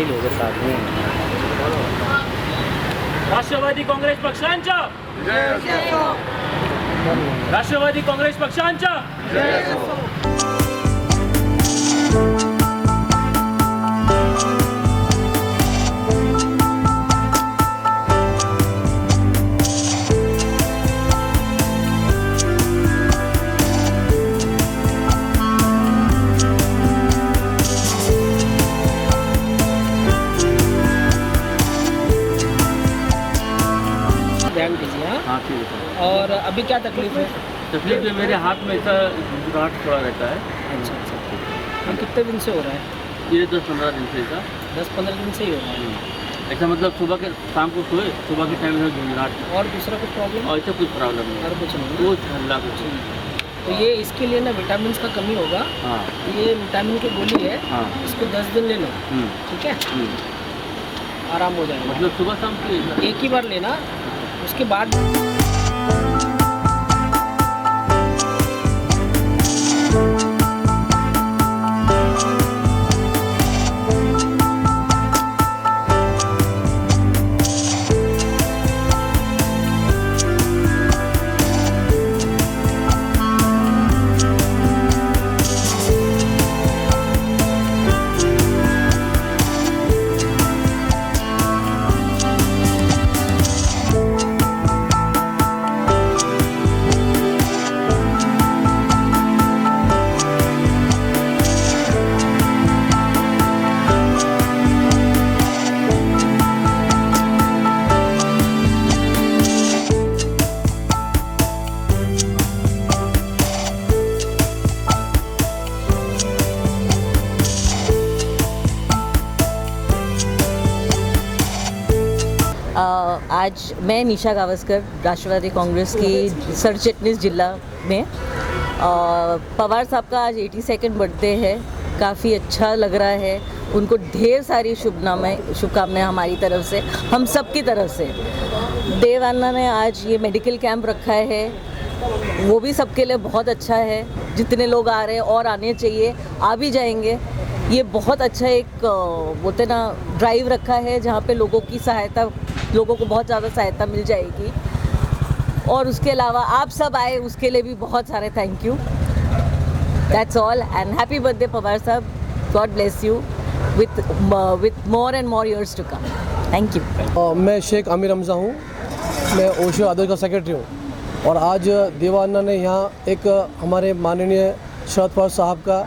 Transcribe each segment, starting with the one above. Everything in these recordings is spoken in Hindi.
ही लोग हैं साथ में। राष्ट्रवादी काँग्रेस पक्षांच्या राष्ट्रवादी काँग्रेस पक्षांच्या ध्यान दीजिए। हाँ, हाँ ठीक है। और अभी क्या तकलीफ है? तकलीफ है मेरे हाथ में ऐसा गांठ थोड़ा रहता है। अच्छा अच्छा। और कितने दिन से हो रहा है? ये 10-15 दिन से ऐसा 10-15 दिन से ही हो रहा है। ऐसा मतलब सुबह के शाम को सोए, सुबह के टाइम में झुंझुनाहट और दूसरा कुछ प्रॉब्लम? और ऐसा कुछ प्रॉब्लम नहीं और है, कुछ नहीं? कुछ हल्ला कुछ नहीं। तो ये इसके लिए ना विटामिन का कमी होगा। हाँ ये विटामिन की गोली है, हाँ इसको 10 दिन ले लो, ठीक है? आराम हो जाएगा। मतलब सुबह शाम की एक ही बार लेना, उसके बाद आज मैं निशा गावस्कर राष्ट्रवादी कांग्रेस की सर चिटनीस जिला में। पवार साहब का आज 82nd बर्थडे है। काफ़ी अच्छा लग रहा है। उनको ढेर सारी शुभकामनाएं हमारी तरफ से, हम सब की तरफ से। देवान्ना ने आज ये मेडिकल कैंप रखा है, वो भी सबके लिए बहुत अच्छा है। जितने लोग आ रहे हैं और आने चाहिए, आ भी जाएंगे। ये बहुत अच्छा एक बोलते ना ड्राइव रखा है, जहाँ पे लोगों को बहुत ज़्यादा सहायता मिल जाएगी। और उसके अलावा आप सब आए, उसके लिए भी बहुत सारे thank you. That's all and happy birthday Pawar Sahab. God bless you with more and more years to come. Thank you. मैं शेख आमिर हमजा हूँ। मैं ओशो आदर्श का सेक्रेटरी हूँ। और आज देवान्ना ने यहाँ एक हमारे माननीय शरद पवार साहब का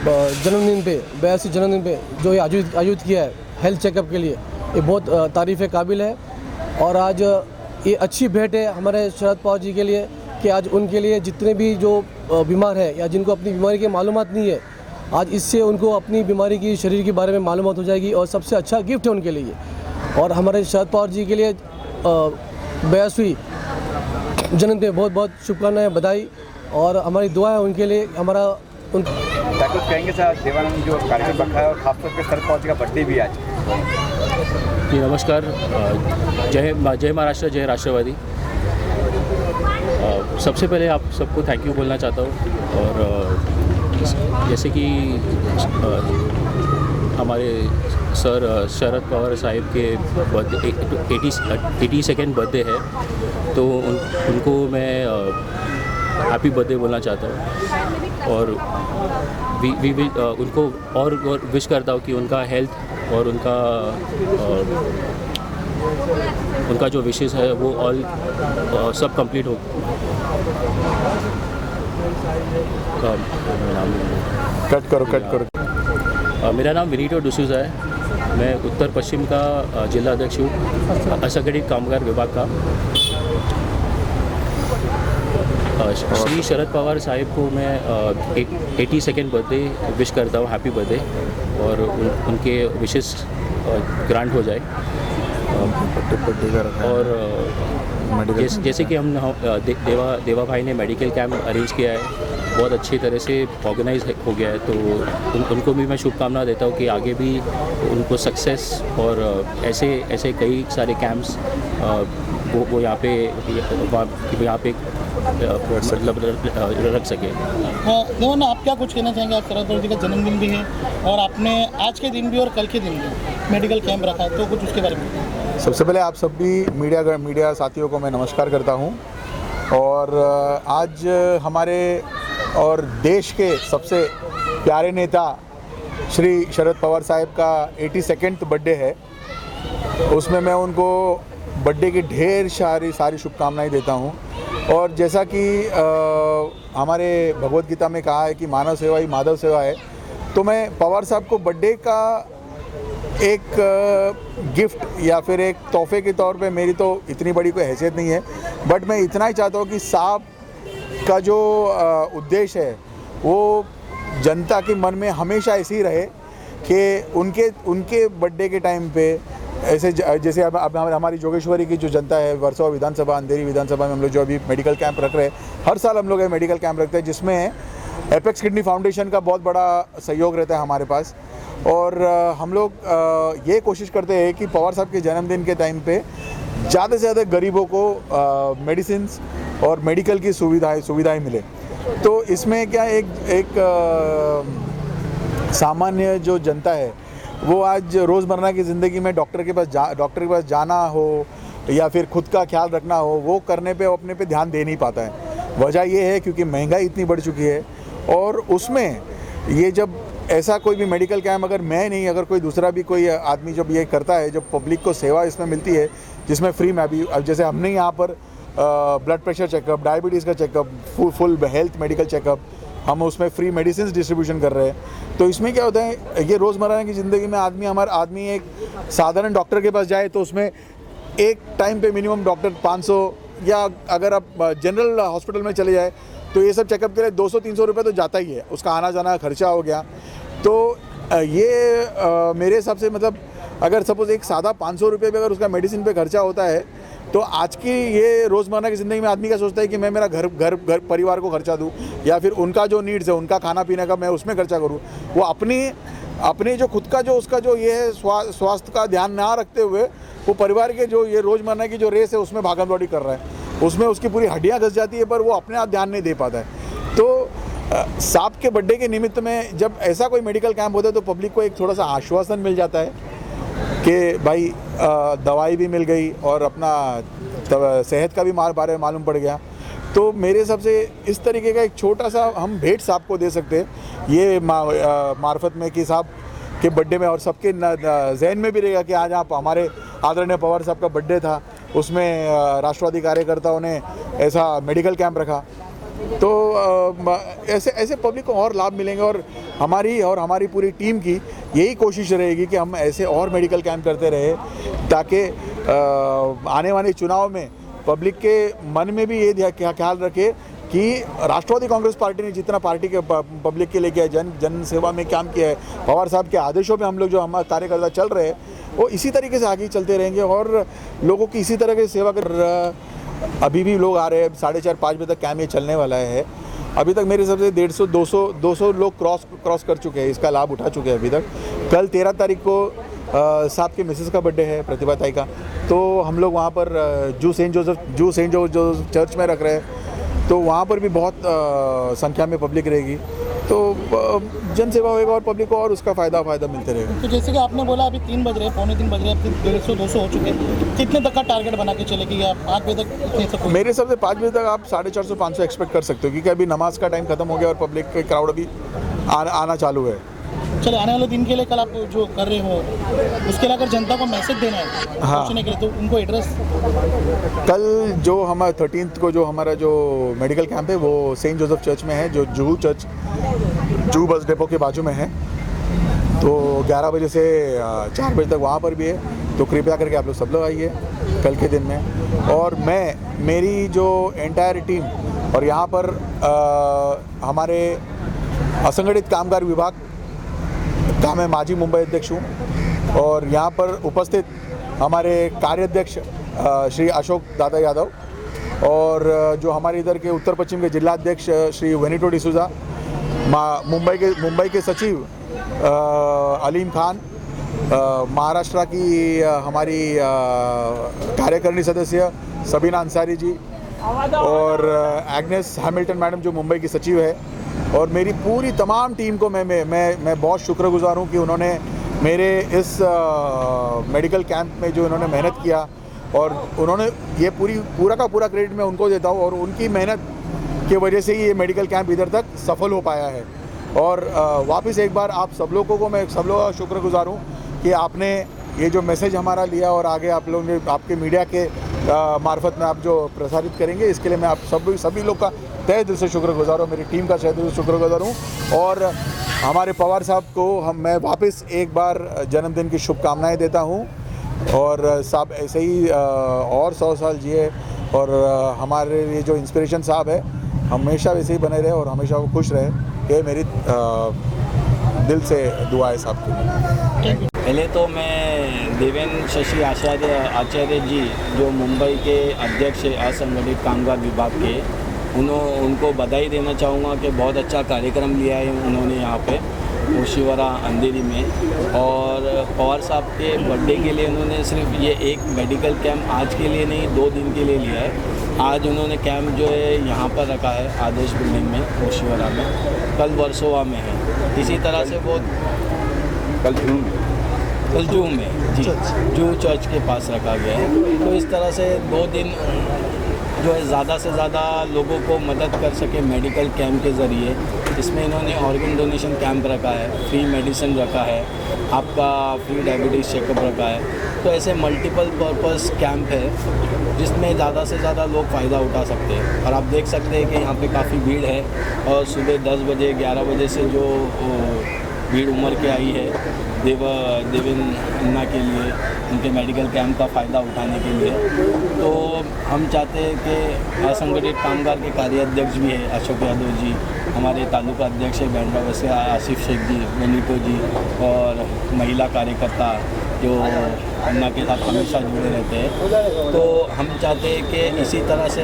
जन्मदिन पे 82 जन्मदिन पे जो ये आयोजित किया है हेल्थ चेकअप के लिए, ये बहुत तारीफ़ काबिल है। और आज ये अच्छी भेंट है हमारे शरद पवार जी के लिए कि आज उनके लिए जितने भी जो बीमार है या जिनको अपनी बीमारी की मालूमात नहीं है, आज इससे उनको अपनी बीमारी की शरीर के बारे में मालूमात हो जाएगी और सबसे अच्छा गिफ्ट है उनके लिए। और हमारे शरद पवार जी के लिए 82वीं जन्मदिन पे बहुत बहुत शुभकामनाएं, बधाई और हमारी दुआ है उनके लिए। हमारा क्या कुछ कहेंगे सर, देवानंद जो कार्यक्रम रखा है और खासतौर पर शरद पवार जी का बर्थडे भी आज? जी नमस्कार। जय महाराष्ट्र, जय राष्ट्रवादी। सबसे पहले आप सबको थैंक यू बोलना चाहता हूँ। और जैसे कि हमारे सर शरद पवार साहिब के बर्थडे 82nd बर्थडे है, तो उनको मैं हैप्पी बर्थडे बोलना चाहता हूँ। और उनको और विश करता हूँ कि उनका हेल्थ और उनका जो विशेष है वो ऑल सब कंप्लीट हो। कट करो। मेरा नाम विनीतो डिसूजा है। मैं उत्तर पश्चिम का जिला अध्यक्ष हूँ, असंगठित कामगार विभाग का। श्री शरद पवार साहिब को मैं 82nd बर्थडे विश करता हूँ, हैप्पी बर्थडे। और उनके विशेष ग्रांट हो जाए। और जैसे कि हम देवा भाई ने मेडिकल कैंप अरेंज किया है, बहुत अच्छी तरह से ऑर्गेनाइज हो गया है, तो उनको भी मैं शुभकामना देता हूँ कि आगे भी उनको सक्सेस और ऐसे कई सारे कैंप्स वो यहाँ पे मतलब रख सके। देवानंद, आप क्या कुछ कहना चाहेंगे? आप शरद पवार जी का जन्मदिन भी है और आपने आज के दिन भी और कल के दिन भी मेडिकल कैंप रखा है, तो कुछ उसके बारे में। सबसे पहले आप सभी मीडिया साथियों को मैं नमस्कार करता हूं। और आज हमारे और देश के सबसे प्यारे नेता श्री शरद पवार साहब का 82nd बर्थडे है। उसमें मैं उनको बर्थडे की ढेर सारी शुभकामनाएं देता हूं। और जैसा कि हमारे भगवत गीता में कहा है कि मानव सेवा ही माधव सेवा है, तो मैं पवार साहब को बर्थडे का एक गिफ्ट या फिर एक तोहफे के तौर पे, मेरी तो इतनी बड़ी कोई हैसियत नहीं है, बट मैं इतना ही चाहता हूँ कि साहब का जो उद्देश्य है वो जनता के मन में हमेशा ऐसे ही रहे कि उनके बर्थडे के टाइम पे ऐसे जैसे अब हमारी जोगेश्वरी की जो जनता है, वर्सोवा विधानसभा, अंधेरी विधानसभा में हम लोग जो अभी मेडिकल कैंप रख रहे हैं, हर साल हम लोग ये मेडिकल कैंप रखते हैं जिसमें एपेक्स किडनी फाउंडेशन का बहुत बड़ा सहयोग रहता है हमारे पास। और हम लोग ये कोशिश करते हैं कि पवार साहब के जन्मदिन के टाइम पे ज़्यादा से ज़्यादा गरीबों को मेडिसिन और मेडिकल की सुविधाएं मिले। तो इसमें क्या एक सामान्य जो जनता है वो आज रोज़मर्रा की ज़िंदगी में डॉक्टर के पास जाना हो या फिर खुद का ख्याल रखना हो, वो करने पे अपने पे ध्यान दे नहीं पाता है। वजह ये है क्योंकि महंगाई इतनी बढ़ चुकी है। और उसमें ये जब ऐसा कोई भी मेडिकल कैंप अगर कोई दूसरा भी कोई आदमी जब ये करता है, जब पब्लिक को सेवा इसमें मिलती है जिसमें फ्री में भी, अब जैसे हमने यहाँ पर ब्लड प्रेशर चेकअप, डायबिटीज़ का checkup, full health medical checkup, हम उसमें फ्री मेडिसिन डिस्ट्रीब्यूशन कर रहे हैं। तो इसमें क्या होता है, ये रोज़मर्रा की ज़िंदगी में आदमी एक साधारण डॉक्टर के पास जाए तो उसमें एक टाइम पे मिनिमम डॉक्टर 500, या अगर आप जनरल हॉस्पिटल में चले जाए तो ये सब चेकअप के लिए 200-300 रुपये तो जाता ही है, उसका आना जाना खर्चा हो गया। तो ये मेरे हिसाब से मतलब अगर सपोज़ एक सादा 500 रुपये भी अगर उसका मेडिसिन पे खर्चा होता है, तो आज की ये रोज़मर्रा की ज़िंदगी में आदमी क्या सोचता है कि मैं मेरा घर परिवार को खर्चा दूँ या फिर उनका जो नीड्स है, उनका खाना पीने का मैं उसमें खर्चा करूँ। वो अपनी जो खुद का जो उसका जो ये है स्वास्थ्य का ध्यान ना रखते हुए वो परिवार के जो ये रोज़मर्रा की जो रेस है उसमें भागम दौड़ी कर रहा है, उसमें उसकी पूरी हड्डियाँ घस जाती है, पर वो अपने आप ध्यान नहीं दे पाता है। तो साहब के बर्थडे के निमित्त में जब ऐसा कोई मेडिकल कैंप होता है तो पब्लिक को एक थोड़ा सा आश्वासन मिल जाता है कि भाई दवाई भी मिल गई और अपना सेहत का भी बारे में मालूम पड़ गया। तो मेरे हिसाब से इस तरीके का एक छोटा सा हम भेंट साहब को दे सकते हैं ये मार्फत में कि साहब के बर्थडे में, और सबके जहन में भी रहेगा कि आज आप हमारे आदरणीय पवार साहब का बर्थडे था, उसमें राष्ट्रवादी कार्यकर्ताओं ने ऐसा मेडिकल कैंप रखा। तो ऐसे पब्लिक को और लाभ मिलेंगे। और हमारी पूरी टीम की यही कोशिश रहेगी कि हम ऐसे और मेडिकल कैंप करते रहे ताकि आने वाले चुनाव में पब्लिक के मन में भी ये ख्याल रखे कि राष्ट्रवादी कांग्रेस पार्टी ने जितना पार्टी के पब्लिक के लिए किया है, जन सेवा में काम किया है, पवार साहब के आदेशों पे हम लोग जो हमारे कार्यकर्ता चल रहे हैं वो इसी तरीके से आगे चलते रहेंगे और लोगों की इसी तरह की सेवा कर। अभी भी लोग आ रहे हैं, 4:30-5 बजे तक कैंप ये चलने वाला है। अभी तक मेरे हिसाब से 150-200 लोग क्रॉस कर चुके हैं, इसका लाभ उठा चुके हैं अभी तक। कल 13 तारीख को साहब के मिसेस का बर्थडे है, प्रतिभा ताई का, तो हम लोग वहाँ पर जू सेंट जोसेफ चर्च में रख रहे हैं। तो वहाँ पर भी बहुत संख्या में पब्लिक रहेगी, तो जन सेवा होएगा और पब्लिक को और उसका फ़ायदा मिलते रहेगा। तो जैसे कि आपने बोला अभी 3 बज रहे, 3:45 बज रहे, अब 150-200 हो चुके हैं, कितने तक का टारगेट बना के चलेगी या 5 बजे तक कितने तक? मेरे हिसाब से 5 बजे तक आप 450-500 एक्सपेक्ट कर सकते हो, क्योंकि अभी नमाज का टाइम खत्म हो गया और पब्लिक का क्राउड अभी आना चालू है। चलो, आने वाले दिन के लिए कल आप जो कर रहे हो उसके लिए अगर जनता को मैसेज देना है पहुंचने के लिए, तो उनको एड्रेस? कल जो हमारा 13th को जो हमारा जो मेडिकल कैंप है वो सेंट जोसेफ चर्च में है, जो जूहू बस डिपो के बाजू में है। तो 11 बजे से 4 बजे तक वहाँ पर भी है। तो कृपया करके आप लोग सब लोग आइए कल के दिन में। और मेरी जो एंटायर टीम और यहाँ पर हमारे असंगठित कामगार विभाग का मैं माजी मुंबई अध्यक्ष हूँ और यहाँ पर उपस्थित हमारे कार्याध्यक्ष श्री अशोक दादा यादव और जो हमारे इधर के उत्तर पश्चिम के जिलाध्यक्ष श्री वेनिटो डिसूजा, मुंबई के सचिव अलीम खान महाराष्ट्र की हमारी कार्यकारिणी सदस्य सबीना अंसारी जी और एग्नेस हैमिल्टन मैडम जो मुंबई की सचिव है, और मेरी पूरी तमाम टीम को मैं बहुत शुक्रगुजार हूँ कि उन्होंने मेरे इस मेडिकल कैंप में जो इन्होंने मेहनत किया, और उन्होंने ये पूरा का पूरा क्रेडिट मैं उनको देता हूँ, और उनकी मेहनत की वजह से ही ये मेडिकल कैंप इधर तक सफल हो पाया है। और वापस एक बार आप सब लोगों को मैं सब लोगों का शुक्रगुजार हूँ कि आपने ये जो मैसेज हमारा लिया और आगे आप लोगों ने आपके मीडिया के मार्फत में आप जो प्रसारित करेंगे, इसके लिए मैं आप सभी लोग का तहे दिल से शुक्रगुजार हूँ, मेरी टीम का तहे दिल से शुक्रगुजार हूँ। और हमारे पवार साहब को मैं वापस एक बार जन्मदिन की शुभकामनाएं देता हूँ, और साहब ऐसे ही और 100 साल जिए, और हमारे लिए जो इंस्पिरेशन साहब है हमेशा वैसे ही बने रहे और हमेशा वो खुश रहे, ये मेरी दिल से दुआ है साहब की। पहले तो मैं देवेंद्र शशि आचार्य जी जो मुंबई के अध्यक्ष है असंगठित कामगार विभाग के, उनको बधाई देना चाहूँगा कि बहुत अच्छा कार्यक्रम लिया है उन्होंने यहाँ पे ओशिवरा अंधेरी में। और पवार साहब के बर्थडे के लिए उन्होंने सिर्फ ये एक मेडिकल कैंप आज के लिए नहीं 2 दिन के लिए लिया है। आज उन्होंने कैंप जो है यहाँ पर रखा है आदेश बिल्डिंग में ओशिवरा में, कल वर्सोवा में है। इसी तरह से वो कल जू में जी जू चर्च के पास रखा गया है। तो इस तरह से 2 दिन जो है ज़्यादा से ज़्यादा लोगों को मदद कर सके मेडिकल कैंप के ज़रिए, इसमें इन्होंने ऑर्गन डोनेशन कैंप रखा है, फ्री मेडिसिन रखा है, आपका फ्री डायबिटीज़ चेकअप रखा है। तो ऐसे मल्टीपल पर्पस कैंप है जिसमें ज़्यादा से ज़्यादा लोग फ़ायदा उठा सकते हैं। और आप देख सकते हैं कि यहाँ पे काफ़ी भीड़ है, और सुबह 10 बजे 11 बजे से जो भीड़ उमड़ के आई है देवेंद्र अन्ना के लिए, उनके मेडिकल कैंप का फ़ायदा उठाने के लिए। तो हम चाहते हैं कि असंगठित कामगार के कार्याध्यक्ष भी है अशोक यादव जी, हमारे तालुका अध्यक्ष है बैंड्रा से आसिफ शेख जी, वेनिको जी, और महिला कार्यकर्ता जो अन्ना के साथ हमेशा जुड़े रहते हैं। तो हम चाहते हैं कि इसी तरह से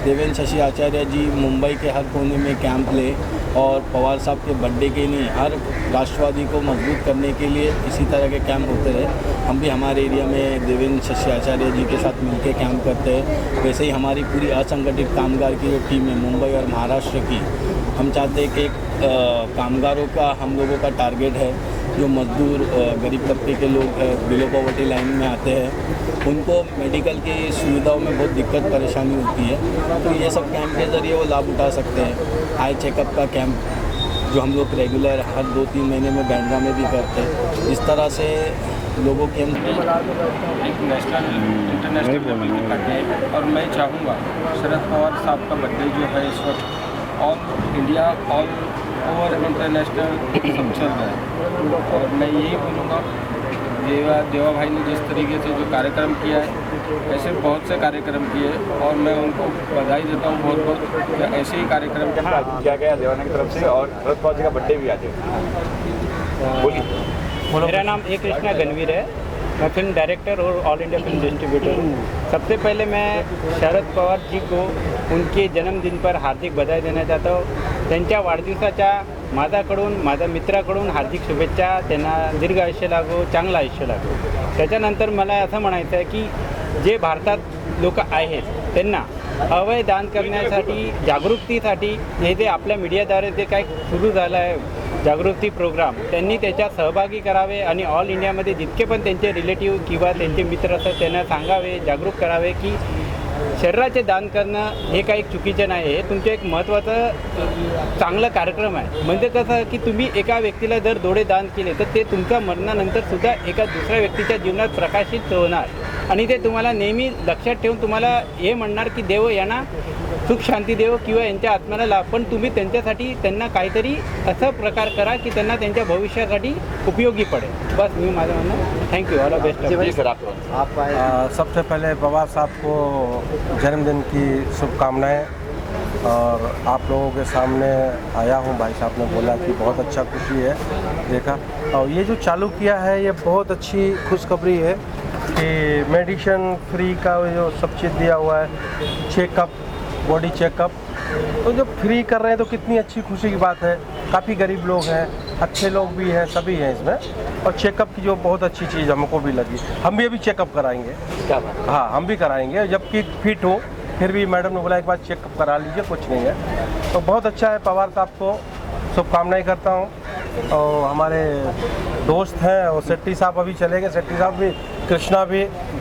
देवेंद्र शशि आचार्य जी मुंबई के हर कोने में कैंप ले, और पवार साहब के बर्थडे के नहीं हर राष्ट्रवादी को मजबूत करने के लिए इसी तरह के कैंप होते रहे। हम भी हमारे एरिया में देवेंद्र शशि आचार्य जी के साथ मिलकर कैंप करते हैं। वैसे ही हमारी पूरी असंगठित कामगार की जो टीम है मुंबई और महाराष्ट्र की, हम चाहते हैं कि कामगारों का हम लोगों का टारगेट है जो मजदूर गरीब तबके के लोग बिलो पॉवर्टी लाइन में आते हैं, उनको मेडिकल की सुविधाओं में बहुत दिक्कत परेशानी होती है। तो ये सब कैंप के ज़रिए वो लाभ उठा सकते हैं। आई चेकअप का कैंप जो हम लोग रेगुलर हर 2-3 महीने में बैंड्रा में भी करते हैं। इस तरह से लोगों के हम एक नेशनल इंटरनेशनल लेवल की पार्टी है, और मैं चाहूँगा शरद पवार साहब का बर्थडे जो है इस वक्त all India all over international सब चल रहा है। और मैं यही बोलूँगा देवा भाई ने जिस तरीके से जो कार्यक्रम किया है, ऐसे बहुत से कार्यक्रम किए, और मैं उनको बधाई देता हूँ बहुत बहुत कि ऐसे ही कार्यक्रम किया गया देवाना की तरफ से, और शरद पवार जी का बर्थडे भी आज है। बोलिए। मेरा नाम ए कृष्णा गणवीर है, मैं फिल्म डायरेक्टर और ऑल इंडिया फिल्म डिस्ट्रीब्यूटर हूँ। सबसे पहले मैं शरद पवार जी को उनके जन्मदिन पर हार्दिक बधाई देना चाहता हूँ। त्यांच्या वाढदिवसाच्या माझ्या मित्राकडून हार्दिक शुभेच्छा, त्यांना दीर्घ आयुष्य लागो, चांगलं आयुष्य लागो। त्याच्यानंतर मला असं म्हणायचं आहे की जे भारतात लोक आहेत त्यांना अवय दान करण्यासाठी जागृतीसाठी हे जे आपल्या मीडियाद्वारे जे काही सुरू झालं आहे जागृती प्रोग्राम, त्यांनी त्याच्यात सहभागी करावे आणि ऑल इंडियामध्ये जितके पण त्यांचे रिलेटिव्ह किंवा त्यांचे मित्र असतात त्यांना सांगावे, जागरूक करावे की शरीराचे दान करणं हे काही चुकीचं नाही, हे तुमचं एक महत्त्वाचं चांगलं कार्यक्रम आहे। म्हणजे कसं की तुम्ही एका व्यक्तीला जर डोळे दान केले तर ते तुमच्या मरणानंतरसुद्धा एका दुसऱ्या व्यक्तीच्या जीवनात प्रकाशित होणार, आणि ते तुम्हाला नेहमी लक्षात ठेवून तुम्हाला हे म्हणणार की देव यांना सुख शांती देव किंवा यांच्या आत्म्याला लाभ, पण तुम्ही त्यांच्यासाठी त्यांना काहीतरी असं प्रकार करा की त्यांना त्यांच्या भविष्यासाठी उपयोगी पडेल। बस मी माझं म्हणणं, थँक्यू, ऑल द बेस्ट। सबसे पहले पवार साहब को जन्मदिन की शुभकामनाएं, और आप लोगों के सामने आया हूं। भाई साहब ने बोला कि बहुत अच्छा खुशी है देखा, और ये जो चालू किया है ये बहुत अच्छी खुशखबरी है कि मेडिसिन फ्री का जो सब चीज़ दिया हुआ है, चेकअप, बॉडी चेकअप तो जब फ्री कर रहे हैं तो कितनी अच्छी खुशी की बात है। काफ़ी गरीब लोग हैं, अच्छे लोग भी हैं, सभी हैं इसमें। और चेकअप की जो बहुत अच्छी चीज़ हमको भी लगी, हम भी अभी चेकअप कराएंगे। हाँ, हम भी कराएंगे, जबकि फिट हो फिर भी मैडम ने बोला एक बार चेकअप करा लीजिए, कुछ नहीं है। तो बहुत अच्छा है। पवार साहब को शुभकामनाएं करता हूँ। और हमारे दोस्त हैं, और शेट्टी साहब अभी चले गए, शेट्टी साहब भी,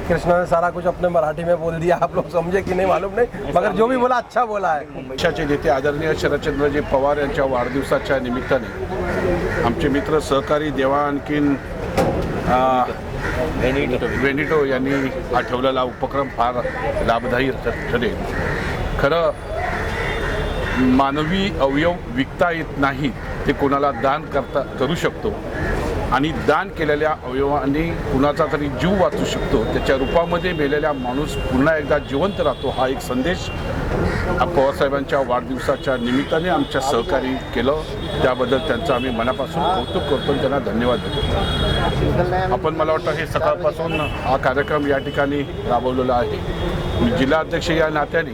कृष्णा ने सारा कुछ अपने मराठी में बोल दिया, आप लोग समझे कि नाही मालूम नाही, मगर जो भी बोला अच्छा बोला आहे। पक्षाचे नेते आदरणीय शरदचंद्रजी पवार यांच्या वाढदिवसाच्या निमित्ताने आमचे मित्र सहकारी देवा आणखीन वेनिटो यांनी हा ठेवलेला उपक्रम फार लाभदायी ठरेल। खरं मानवी अवयव विकता येत नाही, ते कोणाला दान करू शकतो आणि दान केलेल्या अवयवाने कुणाचा तरी जीव वाचू शकतो, त्याच्या रूपामध्ये मेलेला माणूस पुन्हा एकदा जिवंत राहतो। हा एक संदेश पवारसाहेबांच्या वाढदिवसाच्या निमित्ताने आमच्या सहकारी केलं, त्याबद्दल त्यांचं आम्ही मनापासून कौतुक करतो आणि त्यांना धन्यवाद देतो। आपण मला वाटतं हे सकाळपासून हा कार्यक्रम या ठिकाणी राबवलेला आहे। जिल्हा अध्यक्ष या नात्याने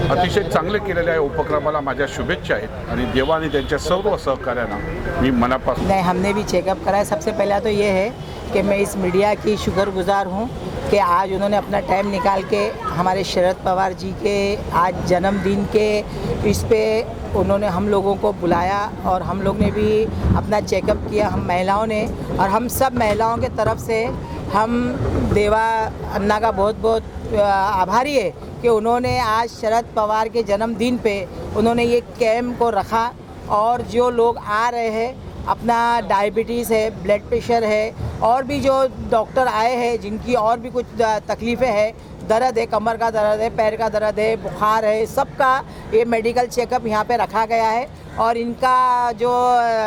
अतिशय चांगले केलेल्या या उपक्रमाला माझ्या शुभेच्छा आहेत आणि देवा आणि त्यांच्या सर्व सहकार्यांना मी मनापासून। नहीं, हमने भी चेकअप कराया। सबसे पहला तो ये है कि मैं इस मीडिया की शुक्रगुजार हूँ कि आज उन्होंने अपना टाइम निकाल के हमारे शरद पवार जी के आज जन्मदिन के इस पे उन्होंने हम लोगों को बुलाया और हम लोग ने भी अपना चेकअप किया, हम महिलाओं ने। और हम सब महिलाओं के तरफ से हम देवा अन्ना का बहुत बहुत आभारी है कि उन्होंने आज शरद पवार के जन्मदिन पे उन्होंने ये कैंप को रखा। और जो लोग आ रहे हैं, अपना डायबिटीज़ है, ब्लड प्रेशर है, और भी जो डॉक्टर आए हैं जिनकी और भी कुछ तकलीफ़ें हैं, दर्द है, कमर का दर्द है, पैर का दर्द है, बुखार है, सबका ये मेडिकल चेकअप यहाँ पे रखा गया है। और इनका जो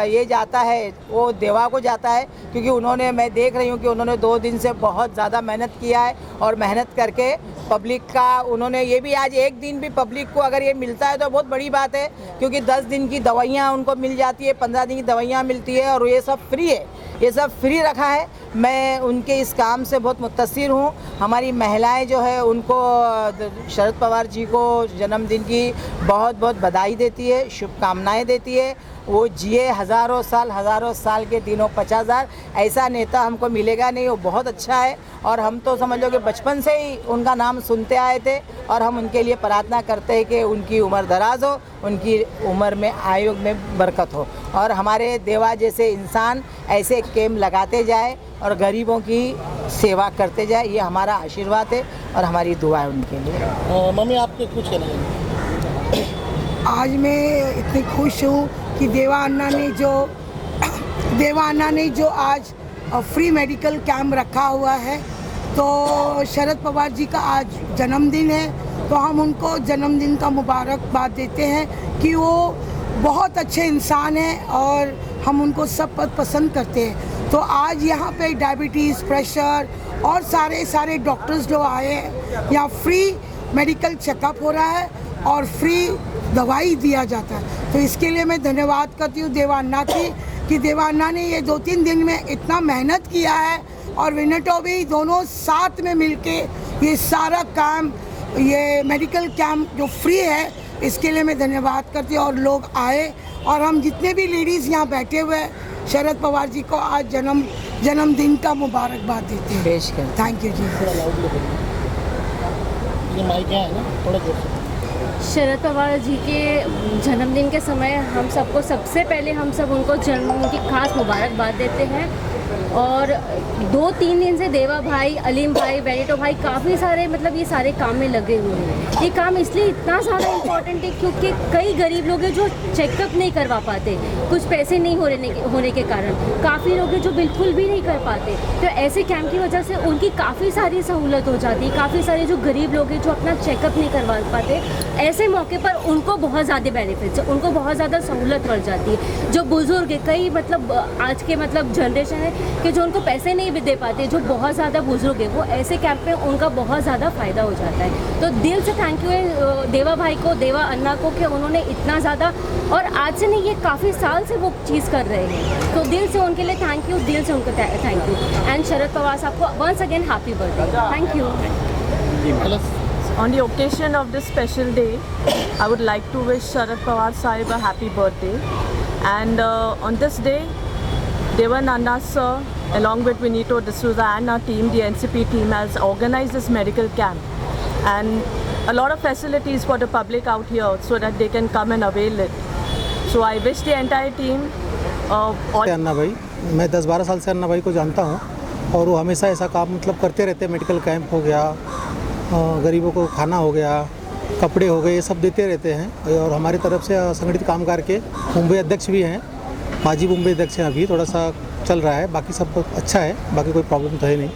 ये जाता है वो देवा को जाता है, क्योंकि उन्होंने, मैं देख रही हूँ कि उन्होंने 2 दिन से बहुत ज़्यादा मेहनत किया है और मेहनत करके पब्लिक का उन्होंने ये भी आज एक दिन भी पब्लिक को अगर ये मिलता है तो बहुत बड़ी बात है, क्योंकि 10 दिन की दवाइयाँ उनको मिल जाती है, 15 दिन की दवाइयाँ मिलती है और ये सब फ्री है, ये सब फ्री रखा है। मैं उनके इस काम से बहुत मुत्तसिर हूँ। हमारी महिलाएं जो है उनको शरद पवार जी को जन्मदिन की बहुत बहुत बधाई देती है, शुभकामनाएं देती है। वो जिए हज़ारों साल के दिनों 50,000, ऐसा नेता हमको मिलेगा नहीं। वो बहुत अच्छा है और हम तो समझ लो कि बचपन से ही उनका नाम सुनते आए थे और हम उनके लिए प्रार्थना करते हैं कि उनकी उम्र दराज हो, उनकी उम्र में आयु में बरकत हो और हमारे देवा जैसे इंसान ऐसे कैंप लगाते जाए और गरीबों की सेवा करते जाए। ये हमारा आशीर्वाद है और हमारी दुआ है उनके लिए। मम्मी, आपको कुछ कहना है? आज मैं इतनी खुश हूँ कि देवा अन्ना ने जो आज फ्री मेडिकल कैंप रखा हुआ है। तो शरद पवार जी का आज जन्मदिन है, तो हम उनको जन्मदिन का मुबारकबाद देते हैं कि वो बहुत अच्छे इंसान हैं और हम उनको सब पसंद करते हैं। तो आज यहाँ पे डायबिटीज़, प्रेशर और सारे डॉक्टर्स जो आए हैं, यहाँ फ्री मेडिकल चेकअप हो रहा है और फ्री दवाई दिया जाता है। तो इसके लिए मैं धन्यवाद करती हूँ देवा अन्ना की, कि देवा अन्ना ने ये 2-3 दिन में इतना मेहनत किया है और विनेटो भी दोनों साथ में मिलके ये सारा काम, ये मेडिकल कैंप जो फ्री है, इसके लिए मैं धन्यवाद करती हूँ। और लोग आए और हम जितने भी लेडीज़ यहाँ बैठे हुए हैं, शरद पवार जी को आज जन्मदिन का मुबारकबाद देते हैं। पेश कर, थैंक यू जी। ये माइक है ना, थोड़ा जोर से। शरद पवार जी के जन्मदिन के समय हम सबको, सबसे पहले हम सब उनको जन्मदिन की खास मुबारकबाद देते हैं। और 2-3 दिन से देवा भाई, अलीम भाई, बेनेटो भाई काफ़ी सारे मतलब ये सारे काम में लगे हुए हैं। ये काम इसलिए इतना ज़्यादा इम्पोर्टेंट है क्योंकि कई गरीब लोग हैं जो चेकअप नहीं करवा पाते, कुछ पैसे नहीं होने के कारण। काफ़ी लोग हैं जो बिल्कुल भी नहीं कर पाते। तो ऐसे कैंप की वजह से उनकी काफ़ी सारी सहूलत हो जाती है। काफ़ी सारे जो गरीब लोग हैं जो अपना चेकअप नहीं करवा पाते, ऐसे मौके पर उनको बहुत ज़्यादा बेनिफिट्स है, उनको बहुत ज़्यादा सहूलत मिल जाती है। जो बुज़ुर्ग है, कई मतलब आज के मतलब जनरेशन है कि जो उनको पैसे नहीं भी दे पाते, जो बहुत ज़्यादा बुजुर्ग है, वो ऐसे कैंप में उनका बहुत ज़्यादा फ़ायदा हो जाता है। तो दिल से थैंक यू है देवा भाई को, देवा अन्ना को, कि उन्होंने इतना ज़्यादा, और आज से नहीं, ये काफ़ी साल से वो चीज़ कर रहे हैं। तो दिल से उनके लिए थैंक यू, दिल से उनको thank you. And Sharad Pawar साहब को once again happy birthday. Thank you. On the occasion of this special day, I would like to wish Sharad Pawar Sahib a happy birthday. And on this day, Devananda sir, along with Vinito D'Souza and our team, the NCP team, has organized this medical camp. And a lot of facilities for the public out here so that they can come and avail it. So I wish the entire team अन्ना भाई, मैं 10-12 साल से अन्ना भाई को जानता हूँ और वो हमेशा ऐसा काम मतलब करते रहते हैं। मेडिकल कैंप हो गया, गरीबों को खाना हो गया, कपड़े हो गए, ये सब देते रहते हैं। और हमारी तरफ से संगठित काम करके मुंबई अध्यक्ष भी हैं, माजी मुंबई अध्यक्ष हैं। अभी थोड़ा सा चल रहा है, बाकी सब अच्छा है, बाकी कोई प्रॉब्लम तो है नहीं।